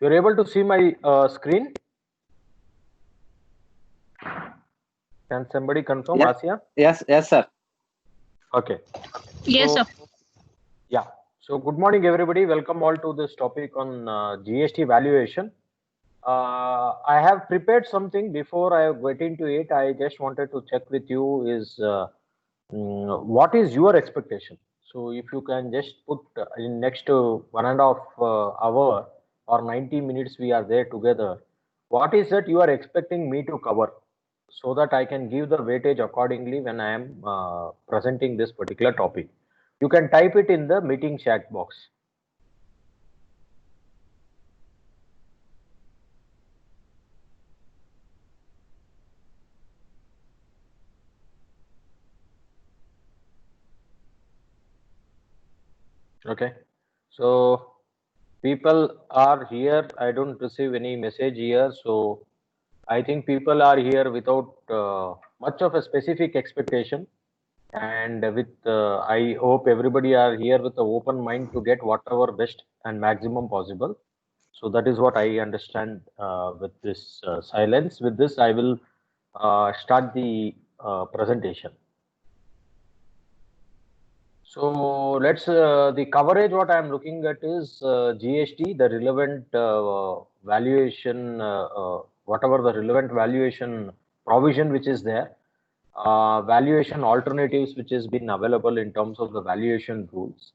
You're able to see my screen? Can somebody confirm, Yes. Asia? Yes, sir. Okay. Yes, So, sir. yeah. So, good morning, everybody. Welcome all to this topic on GST valuation. I have prepared something before I get into it. I just wanted to check with you is what is your expectation? So, if you can just put in next 1.5 hour or 90 minutes, we are there together. What is that you are expecting me to cover, so that I can give the weightage accordingly when I am presenting this particular topic? You can type it in the meeting chat box. Okay. So people are here. I don't receive any message here. So I think people are here without much of a specific expectation. And with I hope everybody are here with an open mind to get whatever best and maximum possible. So that is what I understand with this silence. With this, I will start the presentation. So let's the coverage what I am looking at is GST, the relevant valuation, whatever the relevant valuation provision which is there, valuation alternatives which has been available in terms of the valuation rules,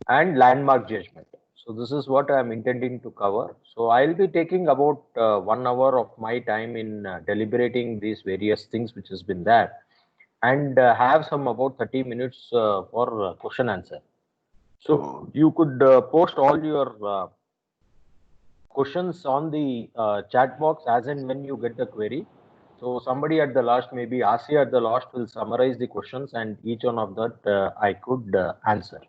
and landmark judgment. So this is what I am intending to cover. So I'll be taking about 1 hour of my time in deliberating these various things which has been there, and have some about 30 minutes for question answer. So you could post all your questions on the chat box as and when you get the query. So somebody at the last, maybe Asia at the last, will summarize the questions, and each one of that I could answer.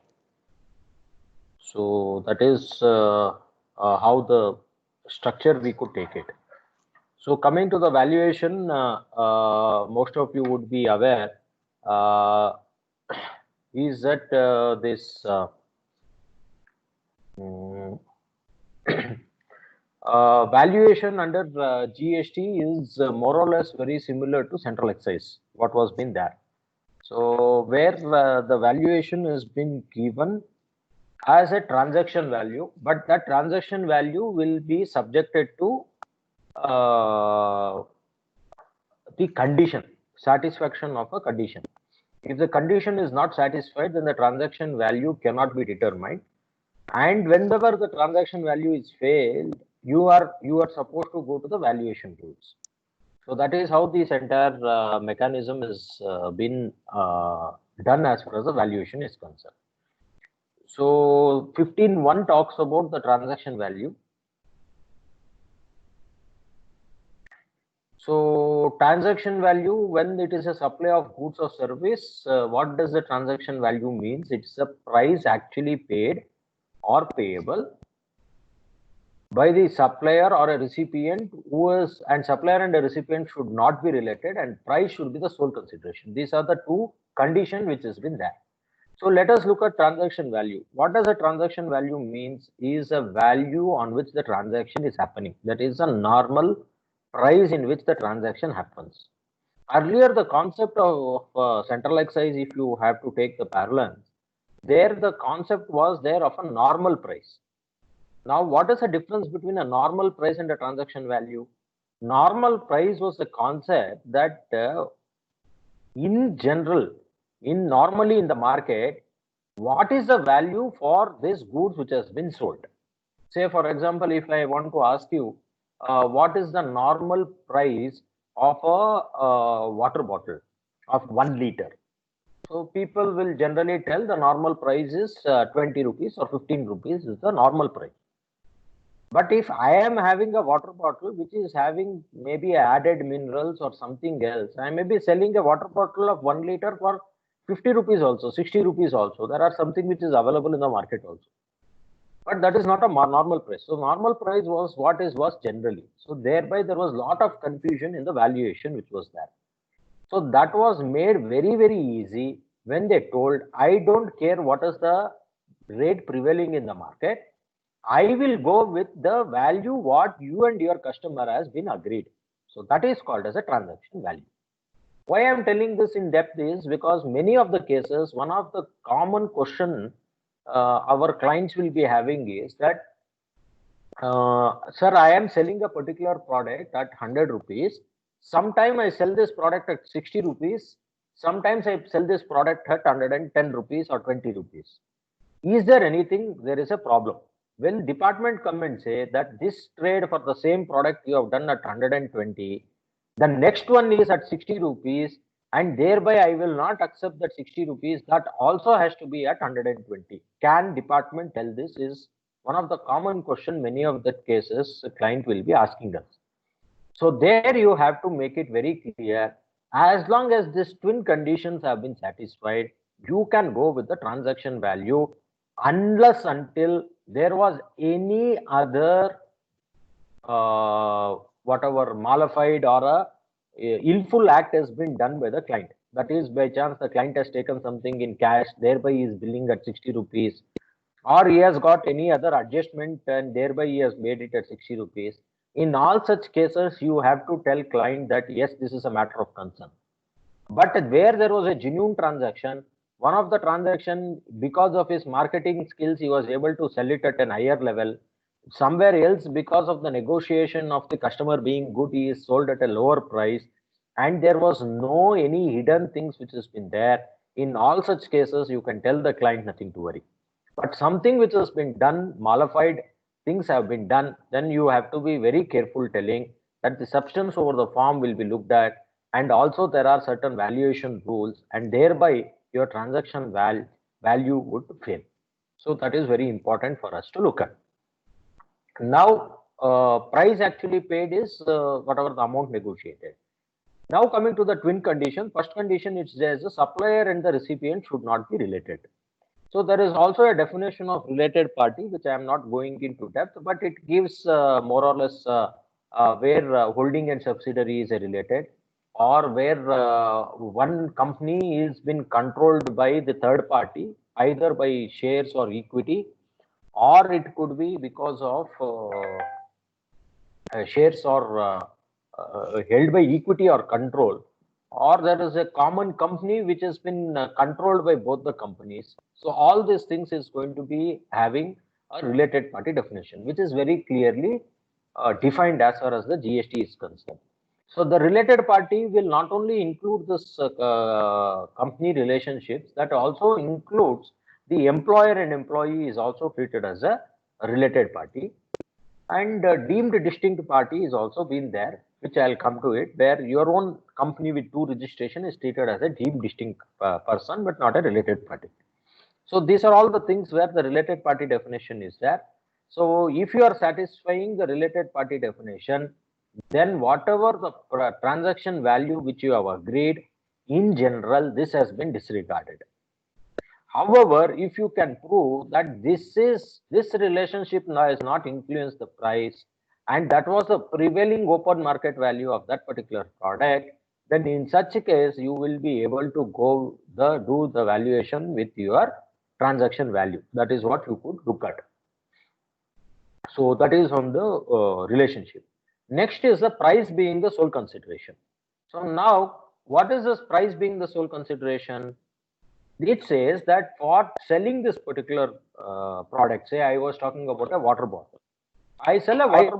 So that is how the structure we could take it. So coming to the valuation, most of you would be aware uh, is that this mm, valuation under GST is more or less very similar to central excise, what was been there. So where the valuation has been given as a transaction value, but that transaction value will be subjected to the condition, satisfaction of a condition. If the condition is not satisfied, then the transaction value cannot be determined. And whenever the transaction value is failed, you are supposed to go to the valuation rules. So that is how this entire mechanism has been done as far as the valuation is concerned. So 15.1 talks about the transaction value. So transaction value, when it is a supply of goods or service, what does the transaction value means? It's the price actually paid or payable by the supplier or a recipient who is, and supplier and a recipient should not be related, and price should be the sole consideration. These are the two conditions which has been there. So let us look at transaction value. What does a transaction value means? Is a value on which the transaction is happening. That is a normal price in which the transaction happens. Earlier, the concept of central excise, if you have to take the parallel, there the concept was there of a normal price. Now, what is the difference between a normal price and a transaction value? Normal price was the concept that in general, normally in the market, what is the value for this goods which has been sold? Say, for example, if I want to ask you, what is the normal price of a water bottle of 1 liter? So people will generally tell the normal price is 20 rupees or 15 rupees is the normal price. But if I am having a water bottle which is having maybe added minerals or something else, I may be selling a water bottle of 1 liter for 50 rupees also, 60 rupees also. There are something which is available in the market also. But that is not a normal price. So normal price was what was generally. So thereby there was a lot of confusion in the valuation which was there. So that was made very, very easy when they told, I don't care what is the rate prevailing in the market, I will go with the value what you and your customer has been agreed. So that is called as a transaction value. Why I am telling this in depth is because many of the cases, one of the common question our clients will be having is that, sir, I am selling a particular product at 100 rupees. Sometime I sell this product at 60 rupees. Sometimes I sell this product at 110 rupees or 20 rupees. Is there anything? There is a problem. When department come and say that this trade for the same product you have done at 120, the next one is at 60 rupees, and thereby I will not accept that 60 rupees, that also has to be at 120. Can department tell this? Is one of the common question many of the cases the client will be asking us. So there you have to make it very clear, as long as these twin conditions have been satisfied, you can go with the transaction value, unless until there was any other whatever modified or a illful act has been done by the client. That is, by chance the client has taken something in cash, thereby he is billing at 60 rupees, or he has got any other adjustment and thereby he has made it at 60 rupees. In all such cases, you have to tell client that yes, this is a matter of concern. But where there was a genuine transaction, one of the transaction, because of his marketing skills, he was able to sell it at an higher level. Somewhere else, because of the negotiation of the customer being good, he is sold at a lower price, and there was no any hidden things which has been there. In all such cases, you can tell the client nothing to worry. But something which has been done, modified things have been done, then you have to be very careful telling that the substance over the form will be looked at, and also there are certain valuation rules, and thereby your transaction value would fail. So that is very important for us to look at. Now, price actually paid is whatever the amount negotiated. Now coming to the twin condition, first condition, it says the supplier and the recipient should not be related. So there is also a definition of related party, which I am not going into depth, but it gives more or less where holding and subsidiary is related, or where one company is been controlled by the third party, either by shares or equity, or it could be because of shares or held by equity or control, or there is a common company which has been controlled by both the companies. So all these things is going to be having a related party definition, which is very clearly defined as far as the GST is concerned. So the related party will not only include this company relationships, that also includes the employer and employee is also treated as a related party. And deemed distinct party is also been there, which I'll come to it, where your own company with two registration is treated as a deemed distinct person, but not a related party. So these are all the things where the related party definition is there. So if you are satisfying the related party definition, then whatever the transaction value which you have agreed, in general, this has been disregarded. However, if you can prove that this relationship now has not influenced the price, and that was the prevailing open market value of that particular product, then in such a case you will be able to do the valuation with your transaction value. That is what you could look at. So that is on the relationship. Next is the price being the sole consideration. So now, what is this price being the sole consideration? It says that for selling this particular product, say I was talking about a water bottle. I sell a water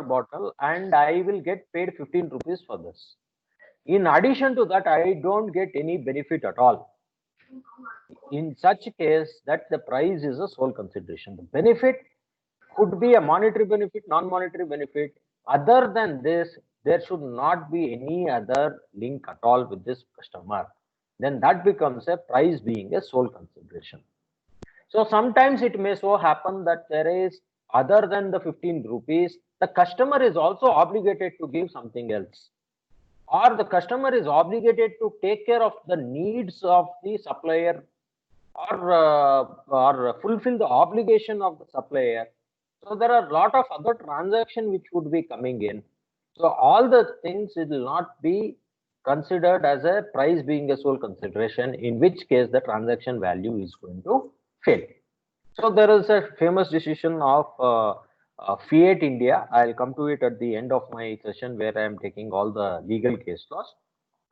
bottle and I will get paid 15 rupees for this. In addition to that, I don't get any benefit at all. In such case, that the price is a sole consideration. The benefit could be a monetary benefit, non-monetary benefit. Other than this, there should not be any other link at all with this customer. Then that becomes a price being a sole consideration. So sometimes it may so happen that there is, other than the 15 rupees, the customer is also obligated to give something else, or the customer is obligated to take care of the needs of the supplier, or fulfill the obligation of the supplier. So there are a lot of other transactions which would be coming in. So all the things, it will not be considered as a price being a sole consideration, in which case the transaction value is going to fail. So there is a famous decision of Fiat India. I'll come to it at the end of my session where I am taking all the legal case laws.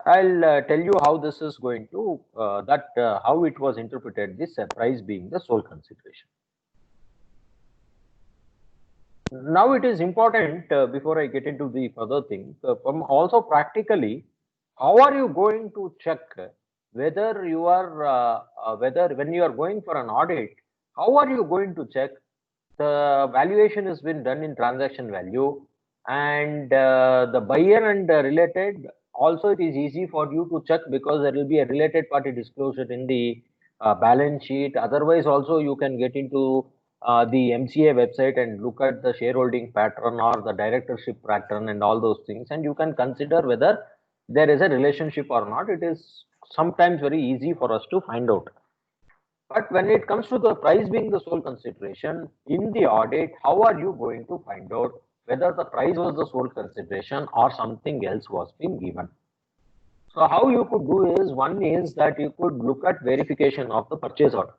I'll tell you how this is going to, how it was interpreted, this price being the sole consideration. Now it is important, before I get into the further thing, from also practically, how are you going to check whether you are, whether when you are going for an audit, how are you going to check the valuation has been done in transaction value, and the buyer and related, also it is easy for you to check because there will be a related party disclosure in the balance sheet. Otherwise also you can get into the MCA website and look at the shareholding pattern or the directorship pattern and all those things, and you can consider whether there is a relationship or not. It is sometimes very easy for us to find out. But when it comes to the price being the sole consideration in the audit, how are you going to find out whether the price was the sole consideration or something else was being given? So how you could do is, one is that you could look at verification of the purchase order.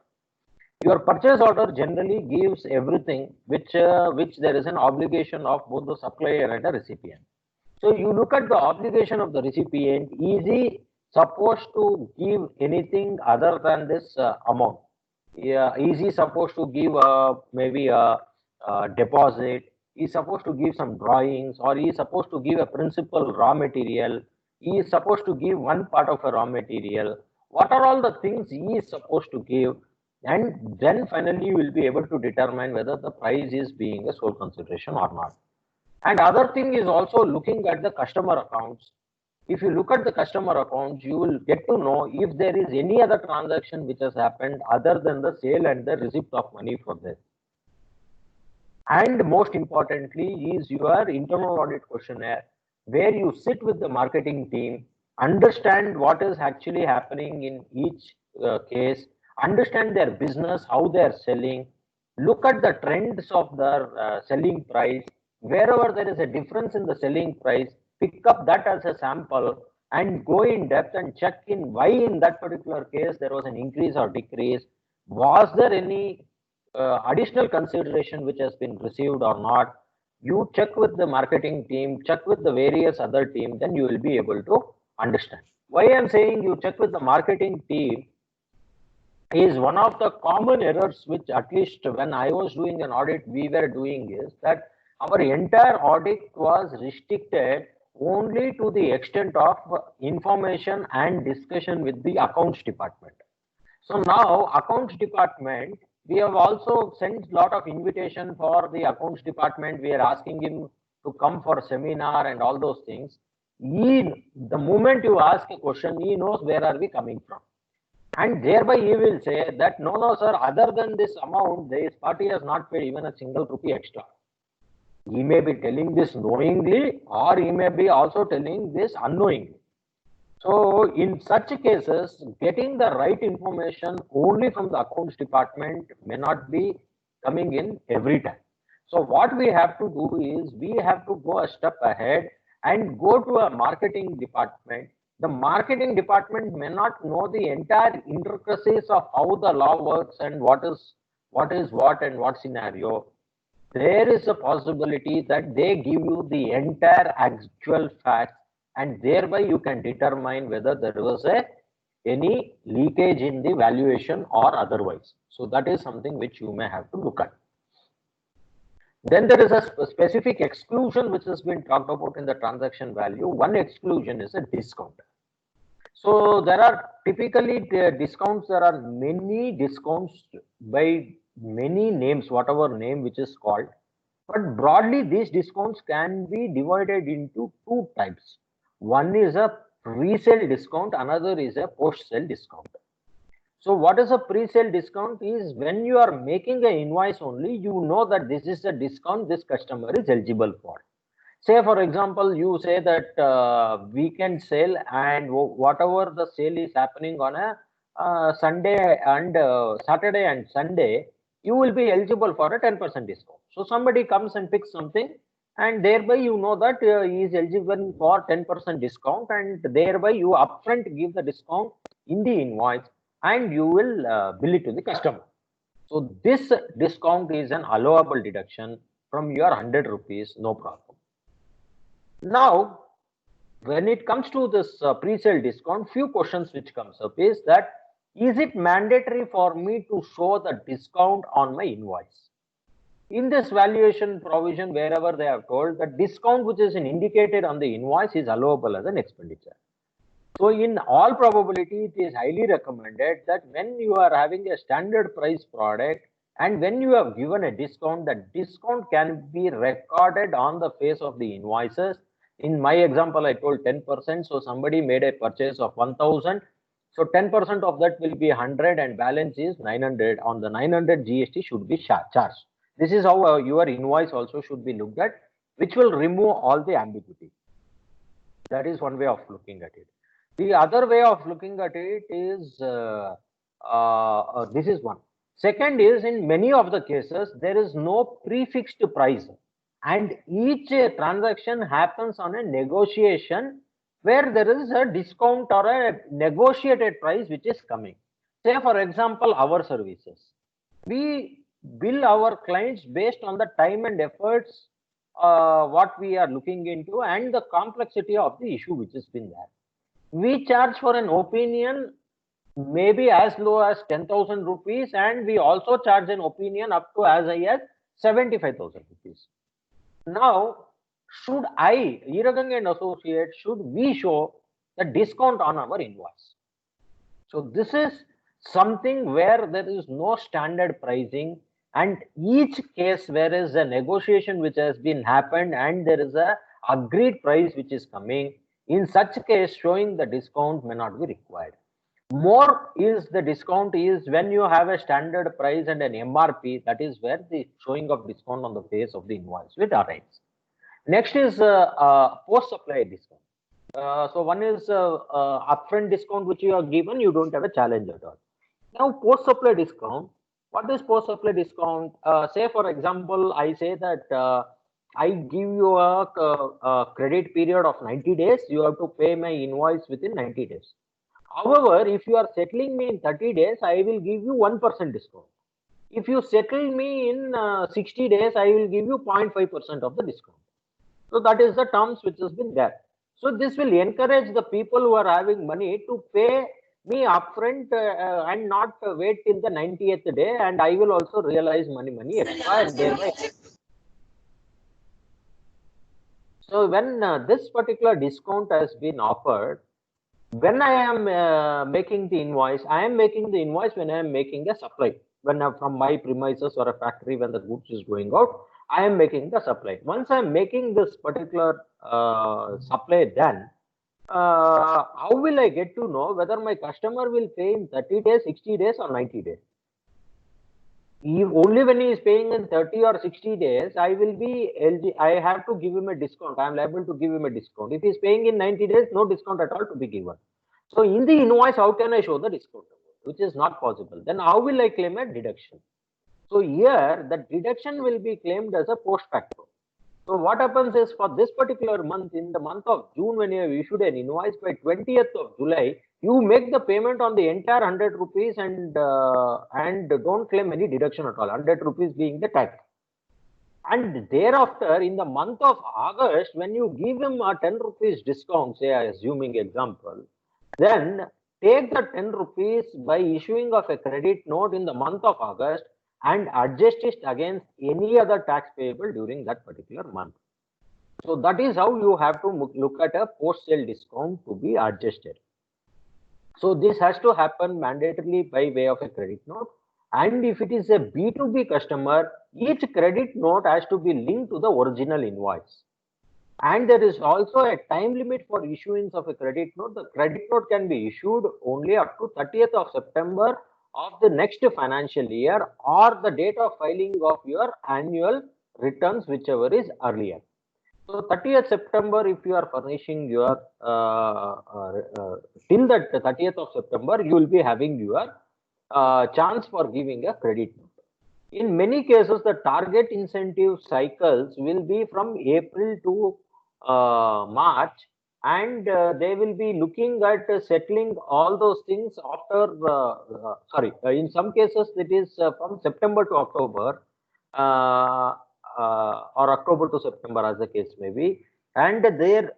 Your purchase order generally gives everything which there is an obligation of both the supplier and the recipient. So you look at the obligation of the recipient. Is he supposed to give anything other than this amount? Yeah, is he supposed to give maybe a deposit? He's supposed to give some drawings, or he is supposed to give a principal raw material. He is supposed to give one part of a raw material. What are all the things he is supposed to give? And then finally you will be able to determine whether the price is being a sole consideration or not. And other thing is also looking at the customer accounts. If you look at the customer accounts, you will get to know if there is any other transaction which has happened other than the sale and the receipt of money for this. And most importantly is your internal audit questionnaire, where you sit with the marketing team, understand what is actually happening in each case, understand their business, how they are selling, look at the trends of their selling price. Wherever there is a difference in the selling price, pick up that as a sample and go in depth and check in why in that particular case there was an increase or decrease. Was there any additional consideration which has been received or not? You check with the marketing team, check with the various other team, then you will be able to understand. Why I'm saying you check with the marketing team is one of the common errors which, at least when I was doing an audit, we were doing, is that our entire audit was restricted only to the extent of information and discussion with the accounts department. So now accounts department, we have also sent lot of invitation for the accounts department. We are asking him to come for a seminar and all those things. The moment you ask a question, he knows where are we coming from. And thereby he will say that, no, sir, other than this amount, this party has not paid even a single rupee extra. He may be telling this knowingly, or he may be also telling this unknowingly. So in such cases, getting the right information only from the accounts department may not be coming in every time. So what we have to do is, we have to go a step ahead and go to a marketing department. The marketing department may not know the entire intricacies of how the law works and what is what and what scenario. There is a possibility that they give you the entire actual facts, and thereby you can determine whether there was any leakage in the valuation or otherwise. So that is something which you may have to look at. Then there is a specific exclusion which has been talked about in the transaction value. One exclusion is a discount. So there are typically discounts. There are many discounts by many names, whatever name which is called. But broadly, these discounts can be divided into two types. One is a pre-sale discount, another is a post-sale discount. So what is a pre-sale discount is when you are making an invoice only, you know that this is a discount this customer is eligible for. Say for example, you say that weekend sale, and whatever the sale is happening on a Sunday and Saturday and Sunday, you will be eligible for a 10% discount. So somebody comes and picks something and thereby you know that he is eligible for 10% discount, and thereby you upfront give the discount in the invoice and you will bill it to the customer. So this discount is an allowable deduction from your 100 rupees, no problem. Now, when it comes to this pre-sale discount, few questions which comes up is that, is it mandatory for me to show the discount on my invoice? In this valuation provision, wherever they have told that discount which is indicated on the invoice is allowable as an expenditure. So in all probability, it is highly recommended that when you are having a standard price product and when you have given a discount, that discount can be recorded on the face of the invoices. In my example, I told 10%. So somebody made a purchase of 1000. So 10% of that will be 100 and balance is 900. On the 900, GST should be charged. This is how your invoice also should be looked at, which will remove all the ambiguity. That is one way of looking at it. The other way of looking at it is this is one. Second is, in many of the cases, there is no prefixed price, and each transaction happens on a negotiation where there is a discount or a negotiated price which is coming. Say, for example, our services. We bill our clients based on the time and efforts what we are looking into and the complexity of the issue which has been there. We charge for an opinion maybe as low as 10,000 rupees, and we also charge an opinion up to as high as 75,000 rupees. Now, should I, Iragang and Associates, should we show the discount on our invoice? So this is something where there is no standard pricing, and each case where is a negotiation which has been happened and there is a agreed price which is coming, in such case showing the discount may not be required. More is the discount is when you have a standard price and an MRP, that is where the showing of discount on the face of the invoice will arise. Next is post-supply discount. So one is upfront discount which you are given, you don't have a challenge at all. Now post-supply discount, what is post-supply discount? Say for example, I say that I give you a credit period of 90 days, you have to pay my invoice within 90 days. However, if you are settling me in 30 days, I will give you 1% discount. If you settle me in 60 days, I will give you 0.5% of the discount. So that is the terms which has been there. So this will encourage the people who are having money to pay me upfront and not wait till the 90th day, and I will also realize money extra and thereby. So when this particular discount has been offered, when I am making the invoice, I am making the invoice when I am making a supply. When I'm from my premises or a factory, when the goods is going out, I am making the supply. Once I am making this particular supply, then how will I get to know whether my customer will pay in 30 days, 60 days, or 90 days? Only when he is paying in 30 or 60 days, I have to give him a discount. I am liable to give him a discount. If he is paying in 90 days, no discount at all to be given. So in the invoice, how can I show the discount? Which is not possible. Then how will I claim a deduction? So here, the deduction will be claimed as a post facto. So what happens is, for this particular month, in the month of June, when you have issued an invoice, by 20th of July, you make the payment on the entire 100 rupees and don't claim any deduction at all, 100 rupees being the tax. And thereafter, in the month of August, when you give him a 10 rupees discount, say, assuming example, then take the 10 rupees by issuing of a credit note in the month of August and adjust it against any other tax payable during that particular month. So that is how you have to look at a post-sale discount to be adjusted. So this has to happen mandatorily by way of a credit note. And if it is a B2B customer, each credit note has to be linked to the original invoice. And there is also a time limit for issuance of a credit note. The credit note can be issued only up to 30th of September of the next financial year, or the date of filing of your annual returns, whichever is earlier. So 30th September, if you are furnishing your till that 30th of September, you will be having your chance for giving a credit note. In many cases, the target incentive cycles will be from April to March, and they will be looking at settling all those things after, in some cases, it is from September to October, or October to September, as the case may be. And there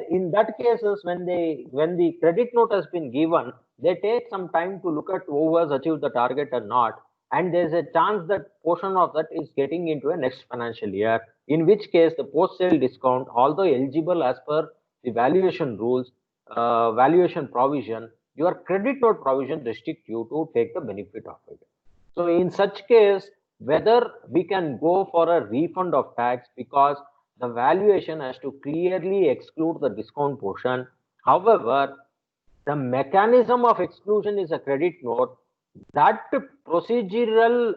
in that cases, when the credit note has been given, they take some time to look at who has achieved the target or not, and there's a chance that portion of that is getting into a next financial year, in which case the post sale discount, although eligible as per the valuation rules, valuation provision, your credit note provision restrict you to take the benefit of it. So in such case, whether we can go for a refund of tax, because the valuation has to clearly exclude the discount portion. However, the mechanism of exclusion is a credit note. That procedural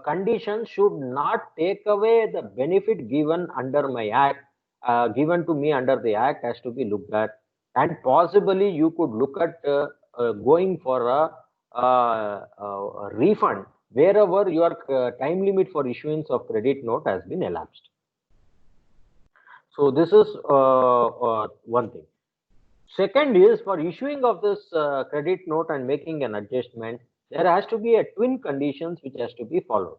condition should not take away the benefit given under my act, given to me under the act, has to be looked at. And possibly you could look at going for a refund wherever your time limit for issuance of credit note has been elapsed. So this is one thing. Second is, for issuing of this credit note and making an adjustment, there has to be a twin conditions which has to be followed.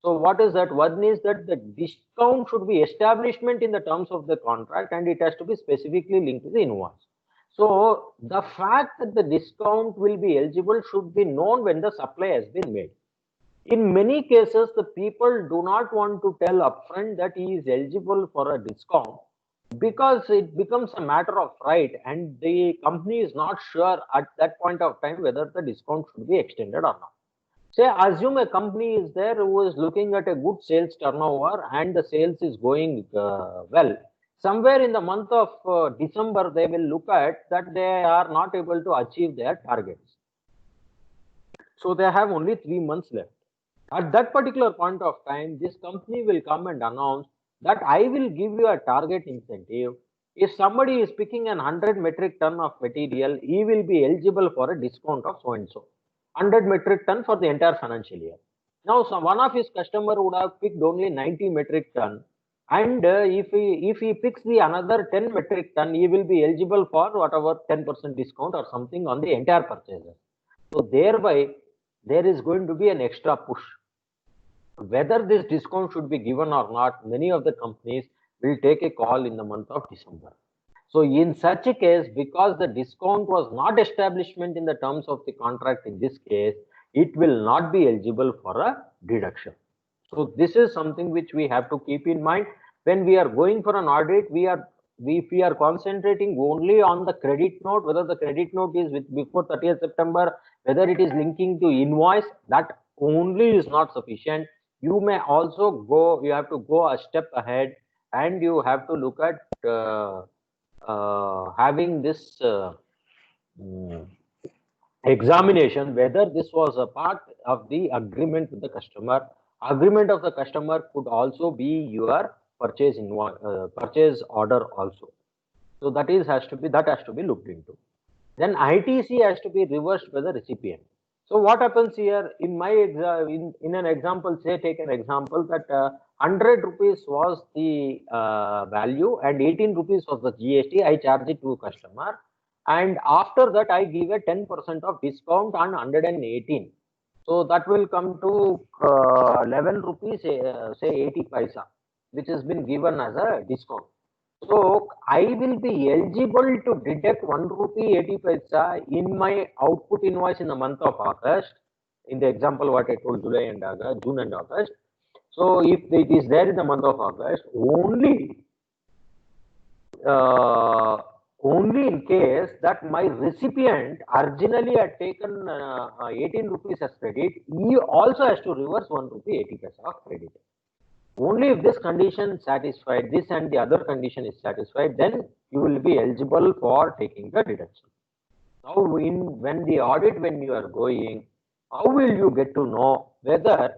So what is that? One is that the discount should be establishment in the terms of the contract, and it has to be specifically linked to the invoice. So the fact that the discount will be eligible should be known when the supply has been made. In many cases, the people do not want to tell upfront that he is eligible for a discount, because it becomes a matter of right, and the company is not sure at that point of time whether the discount should be extended or not. Say, assume a company is there who is looking at a good sales turnover and the sales is going well. Somewhere in the month of December, they will look at that they are not able to achieve their targets. So they have only 3 months left. At that particular point of time, this company will come and announce that I will give you a target incentive. If somebody is picking an 100 metric ton of material, he will be eligible for a discount of so and so. 100 metric ton for the entire financial year. Now, one of his customer would have picked only 90 metric ton, and if he picks the another 10 metric ton, he will be eligible for whatever 10% discount or something on the entire purchases. So thereby, there is going to be an extra push. Whether this discount should be given or not, many of the companies will take a call in the month of December. So in such a case, because the discount was not establishment in the terms of the contract in this case, it will not be eligible for a deduction. So this is something which we have to keep in mind when we are going for an audit. If we are concentrating only on the credit note, whether the credit note is with before 30th September, whether it is linking to invoice, that only is not sufficient. You may also go, you have to go a step ahead, and you have to look at having this examination whether this was a part of the agreement with the customer. Agreement of the customer could also be your purchase order also. So that has to be looked into. Then ITC has to be reversed by the recipient. So what happens here in my in an example, say take an example that 100 rupees was the value and 18 rupees was the GST. I charge it to customer, and after that I give a 10% of discount on 118. So that will come to 11 rupees, say 80 paisa, which has been given as a discount. So I will be eligible to deduct 1 rupee 80 paisa in my output invoice in the month of August. In the example what I told, July and August, June and August. So if it is there in the month of August, only in case that my recipient originally had taken 18 rupees as credit, he also has to reverse 1 rupee 80 paisa of credit. Only if this condition satisfied, this and the other condition is satisfied, then you will be eligible for taking the deduction. Now, when the audit, when you are going, how will you get to know whether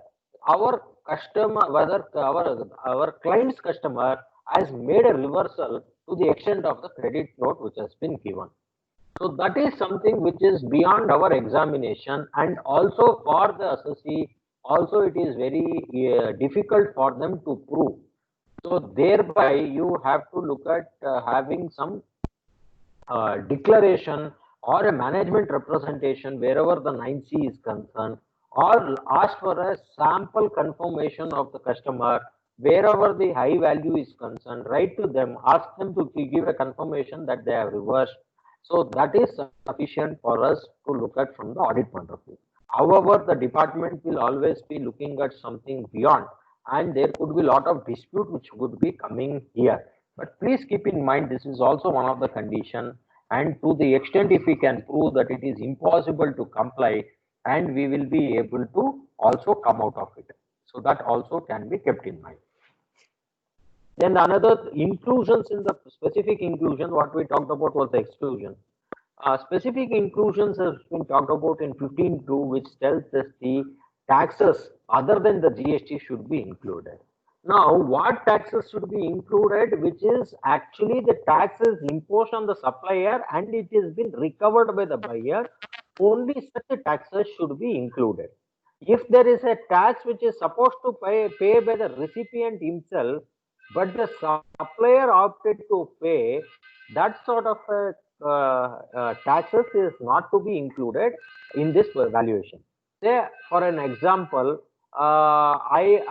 our customer, whether our client's customer has made a reversal to the extent of the credit note which has been given? So that is something which is beyond our examination, and also for the assessee, also it is very difficult for them to prove. So thereby you have to look at having some declaration or a management representation wherever the 9C is concerned, or ask for a sample confirmation of the customer wherever the high value is concerned. Write to them, ask them to give a confirmation that they have reversed. So that is sufficient for us to look at from the audit point of view. However, the department will always be looking at something beyond, and there could be a lot of dispute which would be coming here. But please keep in mind, this is also one of the condition, and to the extent if we can prove that it is impossible to comply, and we will be able to also come out of it. So that also can be kept in mind. Then another inclusions in the specific inclusion, what we talked about was the exclusion. Specific inclusions has been talked about in 15.2, which tells us the taxes other than the GST should be included. Now, what taxes should be included, which is actually the taxes imposed on the supplier and it has been recovered by the buyer, only such taxes should be included. If there is a tax which is supposed to pay by the recipient himself, but the supplier opted to pay, that sort of taxes is not to be included in this valuation. Say, for an example, I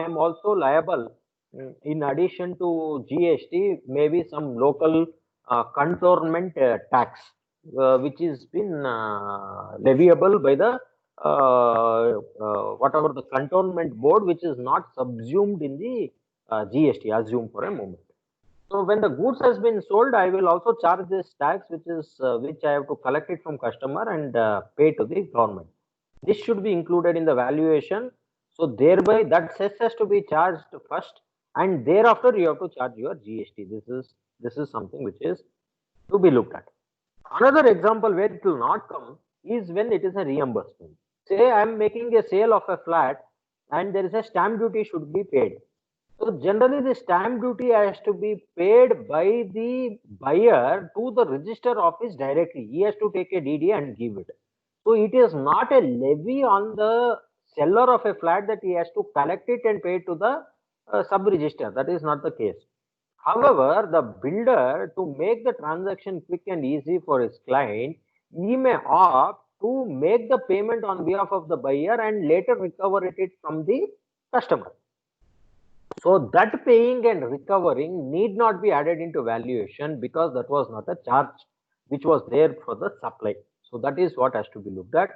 am also liable, in addition to GST, maybe some local cantonment tax, which is been leviable by the whatever the cantonment board, which is not subsumed in the GST. Assume for a moment. So when the goods has been sold, I will also charge this tax, which I have to collect it from customer and pay to the government. This should be included in the valuation. So thereby that cess has to be charged first, and thereafter you have to charge your GST. This is something which is to be looked at. Another example where it will not come is when it is a reimbursement. Say I am making a sale of a flat and there is a stamp duty should be paid. So generally the stamp duty has to be paid by the buyer to the register office directly. He has to take a DD and give it. So it is not a levy on the seller of a flat that he has to collect it and pay to the sub-register. That is not the case. However, the builder, to make the transaction quick and easy for his client, he may opt to make the payment on behalf of the buyer and later recover it from the customer. So that paying and recovering need not be added into valuation because that was not a charge which was there for the supply. So that is what has to be looked at.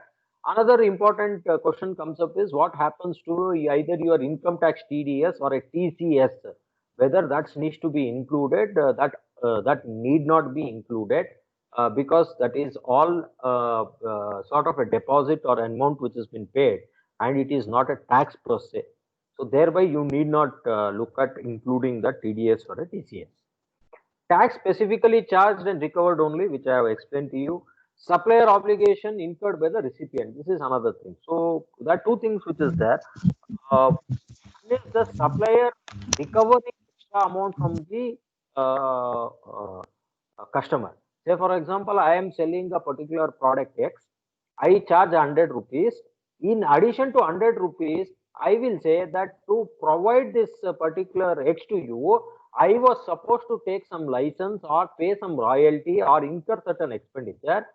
Another important question comes up is what happens to either your income tax TDS or a TCS, whether that needs to be included, that need not be included because that is all sort of a deposit or amount which has been paid and it is not a tax per se. So thereby you need not look at including the TDS or a TCS. Tax specifically charged and recovered only, which I have explained to you. Supplier obligation incurred by the recipient. This is another thing. So there are two things which is there. One is the supplier recovering extra amount from the customer. Say for example, I am selling a particular product X. I charge 100 rupees. In addition to 100 rupees, I will say that to provide this particular X to you, I was supposed to take some license or pay some royalty or incur certain expenditure.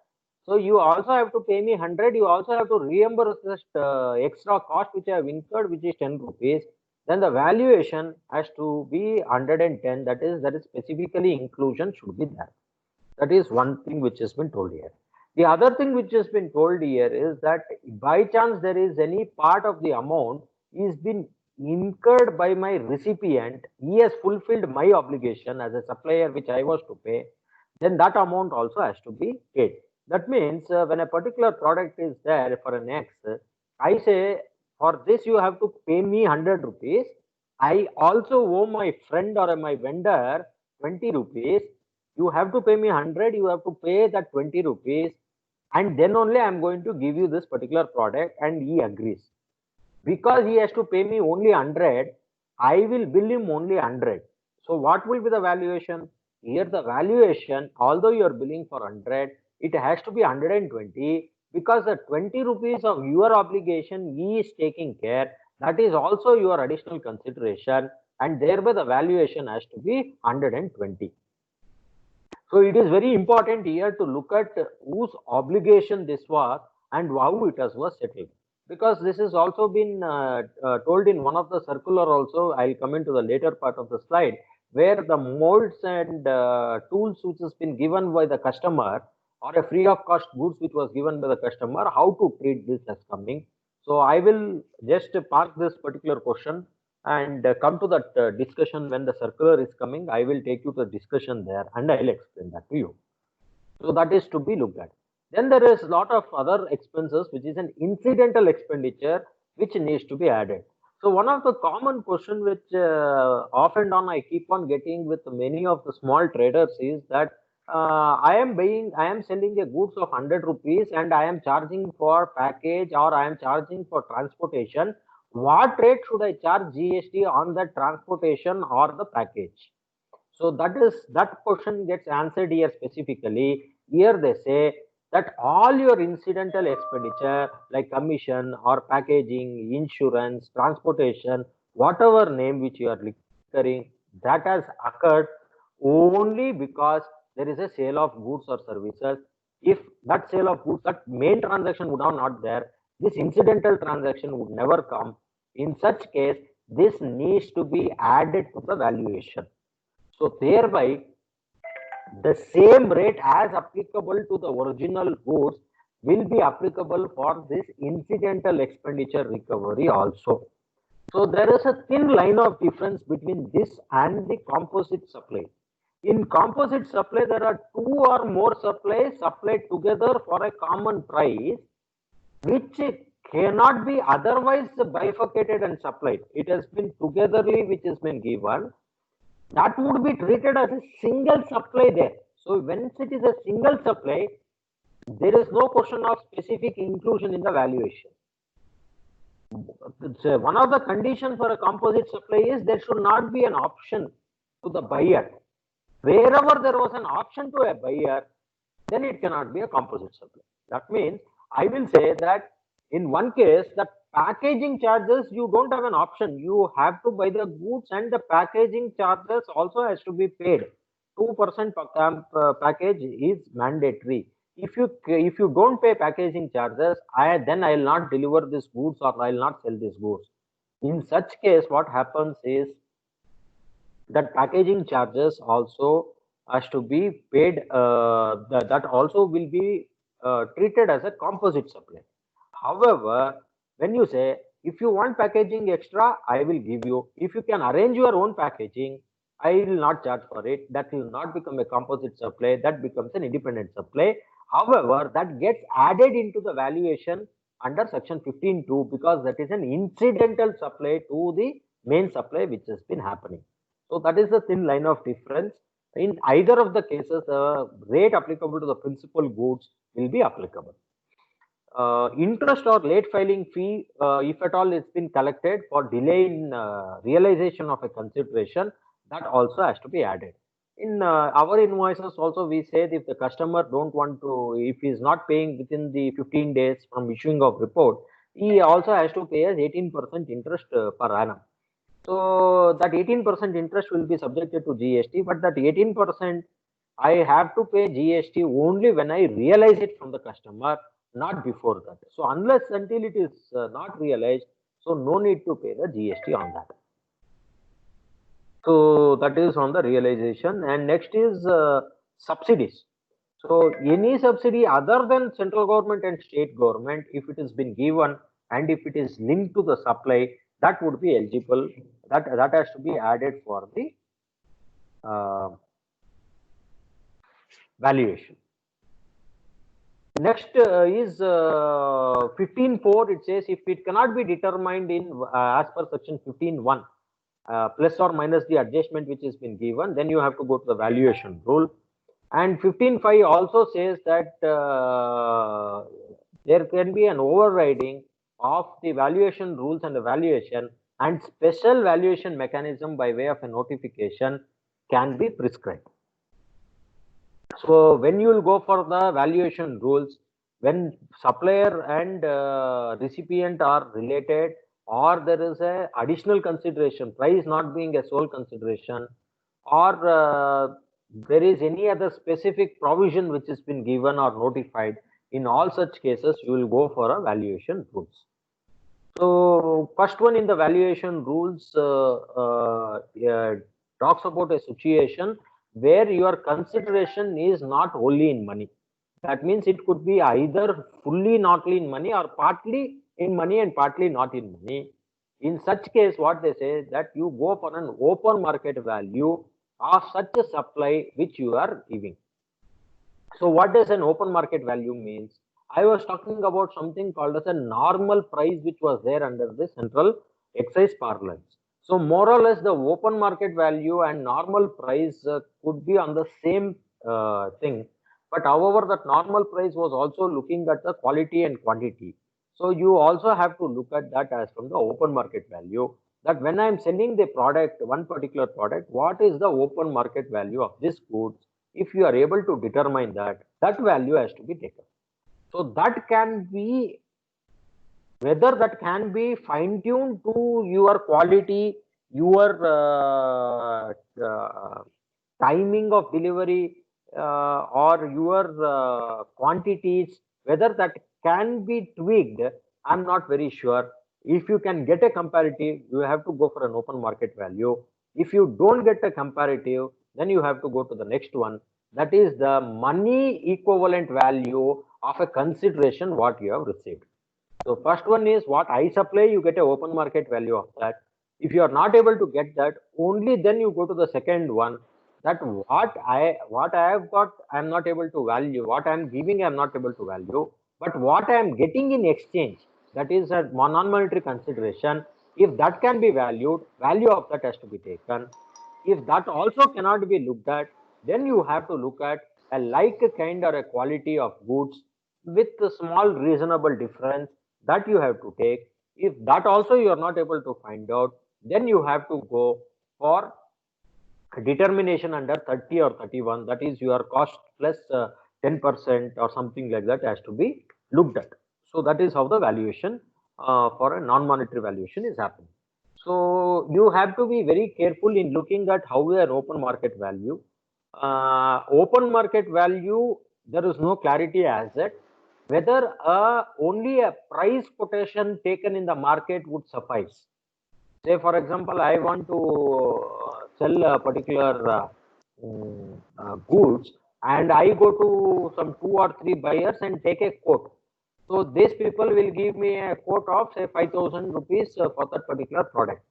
So you also have to pay me 100. You also have to reimburse this extra cost which I have incurred, which is 10 rupees. Then the valuation has to be 110. That is specifically inclusion should be there. That is one thing which has been told here. The other thing which has been told here is that by chance there is any part of the amount is been incurred by my recipient, he has fulfilled my obligation as a supplier which I was to pay, then that amount also has to be paid. That means when a particular product is there for an X, I say for this you have to pay me 100 rupees. I also owe my friend or my vendor 20 rupees. You have to pay me 100, you have to pay that 20 rupees, and then only I am going to give you this particular product, and he agrees. Because he has to pay me only 100, I will bill him only 100. So what will be the valuation? Here the valuation, although you are billing for 100, it has to be 120 because the 20 rupees of your obligation he is taking care, that is also your additional consideration, and thereby the valuation has to be 120. So it is very important here to look at whose obligation this was and how it was settled. Because this has also been told in one of the circular also, I'll come into the later part of the slide, where the molds and tools which has been given by the customer, or a free of cost goods which was given by the customer, how to treat this as coming. So I will just park this particular question and come to that discussion when the circular is coming. I will take you to the discussion there and I'll explain that to you. So that is to be looked at. Then there is a lot of other expenses which is an incidental expenditure which needs to be added. So one of the common question which off and on I keep on getting with many of the small traders is that I am selling a goods of 100 rupees and I am charging for package or I am charging for transportation. What rate should I charge GST on the transportation or the package? So that question gets answered here specifically. Here they say that all your incidental expenditure like commission or packaging, insurance, transportation, whatever name which you are recurring, that has occurred only because there is a sale of goods or services. If that sale of goods, that main transaction would have not there, this incidental transaction would never come. In such case, this needs to be added to the valuation. So thereby, the same rate as applicable to the original goods will be applicable for this incidental expenditure recovery also. So there is a thin line of difference between this and the composite supply. In composite supply, there are two or more supplies supplied together for a common price, which cannot be otherwise bifurcated and supplied. It has been togetherly, which has been given. That would be treated as a single supply there. So once it is a single supply, there is no question of specific inclusion in the valuation. One of the conditions for a composite supply is there should not be an option to the buyer. Wherever there was an option to a buyer, then it cannot be a composite supply. That means I will say that in one case, the packaging charges, you don't have an option. You have to buy the goods and the packaging charges also has to be paid. 2% package is mandatory. If you don't pay packaging charges, then I will not deliver these goods or I will not sell these goods. In such case, what happens is that packaging charges also has to be paid. That also will be treated as a composite supply. However, when you say, if you want packaging extra, I will give you. If you can arrange your own packaging, I will not charge for it. That will not become a composite supply. That becomes an independent supply. However, that gets added into the valuation under section 15(2) because that is an incidental supply to the main supply which has been happening. So that is the thin line of difference. In either of the cases, the rate applicable to the principal goods will be applicable. Interest or late filing fee, if at all it's been collected for delay in realization of a consideration, that also has to be added. In our invoices also we say that if the customer don't want to, if he is not paying within the 15 days from issuing of report, he also has to pay as 18% interest per annum. So that 18% interest will be subjected to GST, but that 18% I have to pay GST only when I realize it from the customer, not before that. So unless until it is not realized, so no need to pay the GST on that. So that is on the realization. And next is subsidies. So any subsidy other than central government and state government, if it has been given and if it is linked to the supply, that would be eligible. That has to be added for the valuation. Next is 15(4). It says if it cannot be determined in as per section 15(1), plus or minus the adjustment which has been given, then you have to go to the valuation rule. And 15(5) also says that there can be an overriding of the valuation rules and evaluation, and special valuation mechanism by way of a notification can be prescribed. So when you will go for the valuation rules, when supplier and recipient are related, or there is a additional consideration, price not being a sole consideration, or there is any other specific provision which has been given or notified, in all such cases you will go for a valuation rules. So first one in the valuation rules talks about a situation where your consideration is not only in money. That means it could be either fully not in money or partly in money and partly not in money. In such case, what they say that you go for an open market value of such a supply which you are giving. So what does an open market value means? I was talking about something called as a normal price which was there under the central excise parlance. So more or less the open market value and normal price could be on the same thing. But however, that normal price was also looking at the quality and quantity. So you also have to look at that as from the open market value, that when I am selling the product, one particular product, what is the open market value of this goods? If you are able to determine that, that value has to be taken. So that can be, whether that can be fine tuned to your quality, your timing of delivery, or your quantities, whether that can be tweaked, I'm not very sure. If you can get a comparative, you have to go for an open market value. If you don't get a comparative, then you have to go to the next one, that is the money equivalent value of a consideration what you have received. So first one is what I supply, you get a open market value of that. If you are not able to get that, only then you go to the second one, that what I have got, I am not able to value. What I am giving, I am not able to value. But what I am getting in exchange, that is a non-monetary consideration. If that can be valued, value of that has to be taken. If that also cannot be looked at, then you have to look at a like kind or a quality of goods with a small reasonable difference, that you have to take. If that also you are not able to find out, then you have to go for determination under 30 or 31, that is your cost plus 10% or something like that has to be looked at. So that is how the valuation for a non-monetary valuation is happening. So you have to be very careful in looking at how an open market value. Open market value, there is no clarity as yet whether only a price quotation taken in the market would suffice. Say for example, I want to sell a particular goods, and I go to some 2 or 3 buyers and take a quote. So these people will give me a quote of say 5,000 rupees for that particular product.